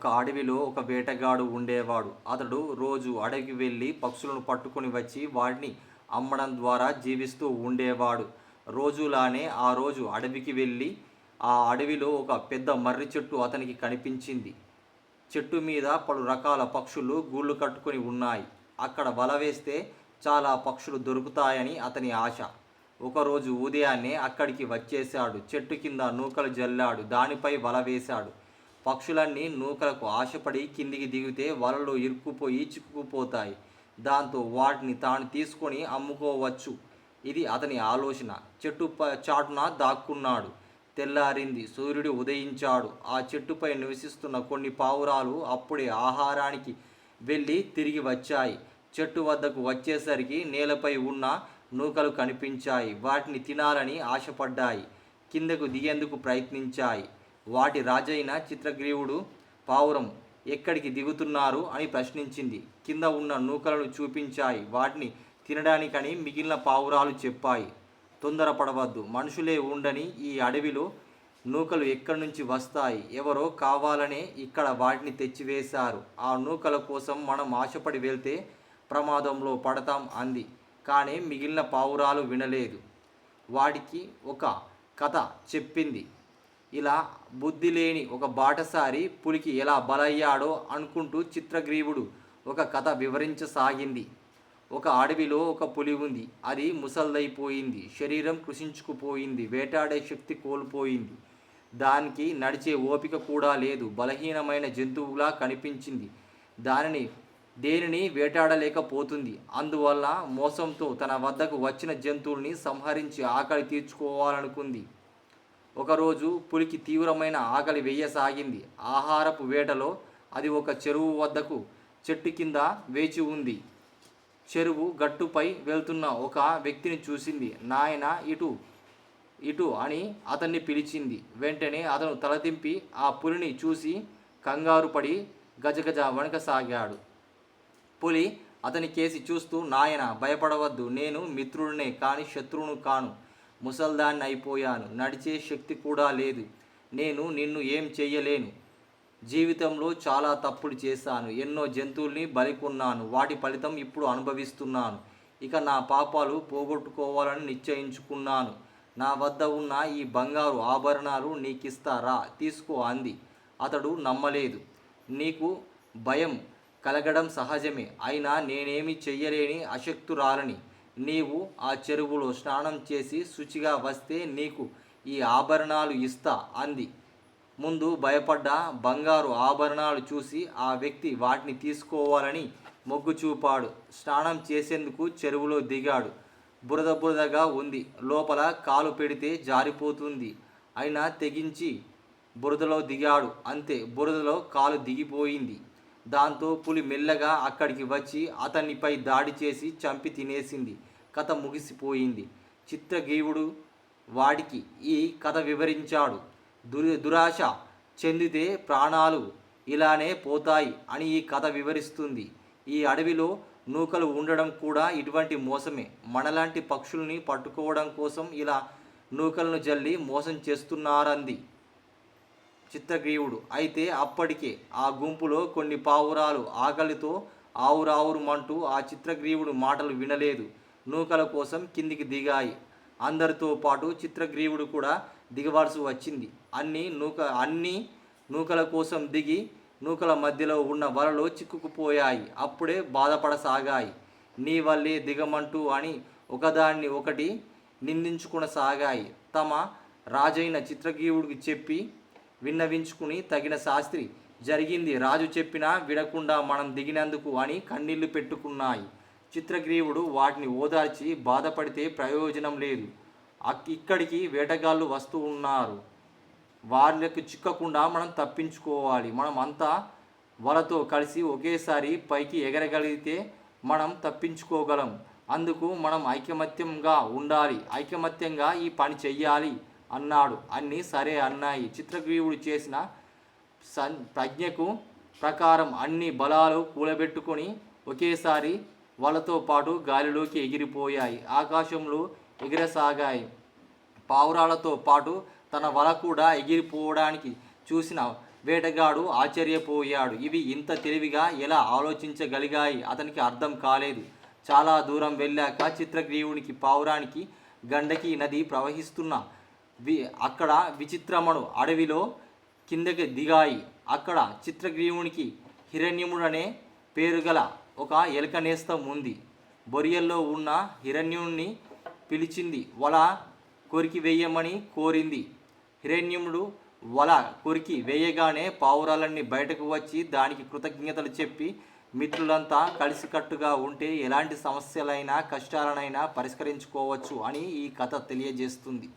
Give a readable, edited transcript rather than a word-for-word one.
ఒక అడవిలో ఒక వేటగాడు ఉండేవాడు. అతడు రోజు అడవికి వెళ్ళి పక్షులను పట్టుకొని వచ్చి వాటిని అమ్మడం ద్వారా జీవిస్తూ ఉండేవాడు. రోజులానే ఆ రోజు అడవికి వెళ్ళి ఆ అడవిలో ఒక పెద్ద మర్రి చెట్టు అతనికి కనిపించింది. చెట్టు మీద పలు రకాల పక్షులు గూళ్ళు కట్టుకొని ఉన్నాయి. అక్కడ వల వేస్తే చాలా పక్షులు దొరుకుతాయని అతని ఆశ. ఒకరోజు ఉదయాన్నే అక్కడికి వచ్చేశాడు. చెట్టు కింద నూకలు జల్లాడు. దానిపై వల వేశాడు. పక్షులన్నీ నూకలకు ఆశపడి కిందికి దిగితే వలలో ఇరుక్కుపోయి చిక్కుకుపోతాయి. దాంతో వాటిని తాను తీసుకొని అమ్ముకోవచ్చు. ఇది అతని ఆలోచన. చెట్టు చాటున దాక్కున్నాడు. తెల్లారింది. సూర్యుడు ఉదయించాడు. ఆ చెట్టుపై నివసిస్తున్న కొన్ని పావురాలు అప్పుడే ఆహారానికి వెళ్ళి తిరిగి వచ్చాయి. చెట్టు వద్దకు వచ్చేసరికి నేలపై ఉన్న నూకలు కనిపించాయి. వాటిని తినాలని ఆశపడ్డాయి. కిందకు దిగేందుకు ప్రయత్నించాయి. వాటి రాజైన చిత్రగ్రీవుడు పావురం ఎక్కడికి దిగుతున్నారు అని ప్రశ్నించింది. కింద ఉన్న నూకలను చూపించాయి. వాటిని తినడానికని మిగిలిన పావురాలు చెప్పాయి. తొందరపడవద్దు, మనుషులే ఉండని ఈ అడవిలో నూకలు ఎక్కడి నుంచి వస్తాయి? ఎవరో కావాలనే ఇక్కడ వాటిని తెచ్చివేశారు. ఆ నూకల కోసం మనం ఆశపడి వెళ్తే ప్రమాదంలో పడతాం అంది. కానీ మిగిలిన పావురాలు వినలేదు. వాటికి ఒక కథ చెప్పింది. ఇలా బుద్ధి లేని ఒక బాటసారి పులికి ఎలా బలయ్యాడో అనుకుంటూ చిత్రగ్రీవుడు ఒక కథ వివరించసాగింది. ఒక అడవిలో ఒక పులి ఉంది. అది ముసల్దైపోయింది. శరీరం కృషించుకుపోయింది. వేటాడే శక్తి కోల్పోయింది. దానికి నడిచే ఓపిక కూడా లేదు. బలహీనమైన జంతువులా కనిపించింది. దేనిని వేటాడలేకపోతుంది. అందువల్ల మోసంతో తన వద్దకు వచ్చిన జంతువుల్ని సంహరించి ఆకలి తీర్చుకోవాలనుకుంది. ఒకరోజు పులికి తీవ్రమైన ఆకలి వేయసాగింది. ఆహారపు వేటలో అది ఒక చెరువు వద్దకు చెట్టు కింద వేచి ఉంది. చెరువు గట్టుపై వెళ్తున్న ఒక వ్యక్తిని చూసింది. నాయనా, ఇటు ఇటు అని అతన్ని పిలిచింది. వెంటనే అతను తలదింపి ఆ పులిని చూసి కంగారు పడి గజగజ వణకసాగాడు. పులి అతని కేసి చూస్తూ, నాయన, భయపడవద్దు. నేను మిత్రుడినే కానీ శత్రువును కాను. ముసల్దాన్ని అయిపోయాను. నడిచే శక్తి కూడా లేదు. నేను నిన్ను ఏం చెయ్యలేను. జీవితంలో చాలా తప్పులు చేశాను. ఎన్నో జంతువుల్ని బలికొన్నాను. వాటి ఫలితం ఇప్పుడు అనుభవిస్తున్నాను. ఇక నా పాపాలు పోగొట్టుకోవాలని నిశ్చయించుకున్నాను. నా వద్ద ఉన్న ఈ బంగారు ఆభరణాలు నీకిస్తారా? తీసుకో అంది. అతడు నమ్మలేదు. నీకు భయం కలగడం సహజమే. అయినా నేనేమి చెయ్యలేని అశక్తురాలని. నీవు ఆ చెరువులో స్నానం చేసి శుచిగా వస్తే నీకు ఈ ఆభరణాలు ఇస్తా అంది. ముందు భయపడ్డ బంగారు ఆభరణాలు చూసి ఆ వ్యక్తి వాటిని తీసుకోవాలని మొగ్గు చూపాడు. స్నానం చేసేందుకు చెరువులో దిగాడు. బురదగా ఉంది. లోపల కాలు పెడితే జారిపోతుంది. అయినా తెగించి బురదలో దిగాడు. అంతే, బురదలో కాలు దిగిపోయింది. దాంతో పులి మెల్లగా అక్కడికి వచ్చి అతనిపై దాడి చేసి చంపి తినేసింది. కథ ముగిసిపోయింది. చిత్రగ్రీవుడు వాడికి ఈ కథ వివరించాడు. దురాశ చెందితే ప్రాణాలు ఇలానే పోతాయి అని ఈ కథ వివరిస్తుంది. ఈ అడవిలో నూకలు ఉండడం కూడా ఇటువంటి మోసమే. మనలాంటి పక్షుల్ని పట్టుకోవడం కోసం ఇలా నూకలను జల్లి మోసం చేస్తున్నారంది చిత్రగ్రీవుడు. అయితే అప్పటికే ఆ గుంపులో కొన్ని పావురాలు ఆకలితో ఆవురావురుమంటూ ఆ చిత్రగ్రీవుడు మాటలు వినలేదు. నూకల కోసం కిందికి దిగాయి. అందరితో పాటు చిత్రగ్రీవుడు కూడా దిగవలసి వచ్చింది. అన్ని నూకల కోసం దిగి నూకల మధ్యలో ఉన్న వలలో చిక్కుకుపోయాయి. అప్పుడే బాధపడసాగాయి. నీ వల్లే దిగమంటూ అని ఒకదాన్ని ఒకటి నిందించుకునసాగాయి. తమ రాజైన చిత్రగ్రీవుడికి చెప్పి విన్నవించుకుని తగిన శాస్త్రి జరిగింది రాజు చెప్పినా వినకుండా మనం దిగినందుకు అని కన్నీళ్లు పెట్టుకున్నాయి. చిత్రగ్రీవుడు వాటిని ఓదార్చి, బాధపడితే ప్రయోజనం లేదు. ఇక్కడికి వేటగాళ్ళు వస్తూ ఉన్నారు. వాళ్ళకి చిక్కకుండా మనం తప్పించుకోవాలి. మనం అంతా వలతో కలిసి ఒకేసారి పైకి ఎగరగలిగితే మనం తప్పించుకోగలం. అందుకు మనం ఐకమత్యంగా ఉండాలి. ఐకమత్యంగా ఈ పని చెయ్యాలి అన్నాడు. అన్నీ సరే అన్నాయి. చిత్రగ్రీవుడు చేసిన ప్రజ్ఞకు ప్రకారం అన్ని బలాలు కూలబెట్టుకొని ఒకేసారి వలతో పాటు గాలిలోకి ఎగిరిపోయాయి. ఆకాశంలో ఎగిరసాగాయి. పావురాలతో పాటు తన వల కూడా ఎగిరిపోవడానికి చూసిన వేటగాడు ఆశ్చర్యపోయాడు. ఇవి ఇంత తెలివిగా ఎలా ఆలోచించగలిగాయి అతనికి అర్థం కాలేదు. చాలా దూరం వెళ్ళాక చిత్రగ్రీవునికి పావురానికి గండకి నది ప్రవహిస్తున్న అక్కడ విచిత్రమణు అడవిలో కిందకి దిగాయి. అక్కడ చిత్రగ్రీవునికి హిరణ్యముడనే పేరుగల ఒక ఎలుక నేస్తం ఉంది. బొరియల్లో ఉన్న హిరణ్యుణ్ణి పిలిచింది. వల కొరికి వేయమని కోరింది. హిరణ్యముడు వల కొరికి వేయగానే పావురాలన్నీ బయటకు వచ్చి దానికి కృతజ్ఞతలు చెప్పి, మిత్రులంతా కలిసికట్టుగా ఉంటే ఎలాంటి సమస్యలైనా కష్టాలనైనా పరిష్కరించుకోవచ్చు అని ఈ కథ తెలియజేస్తుంది.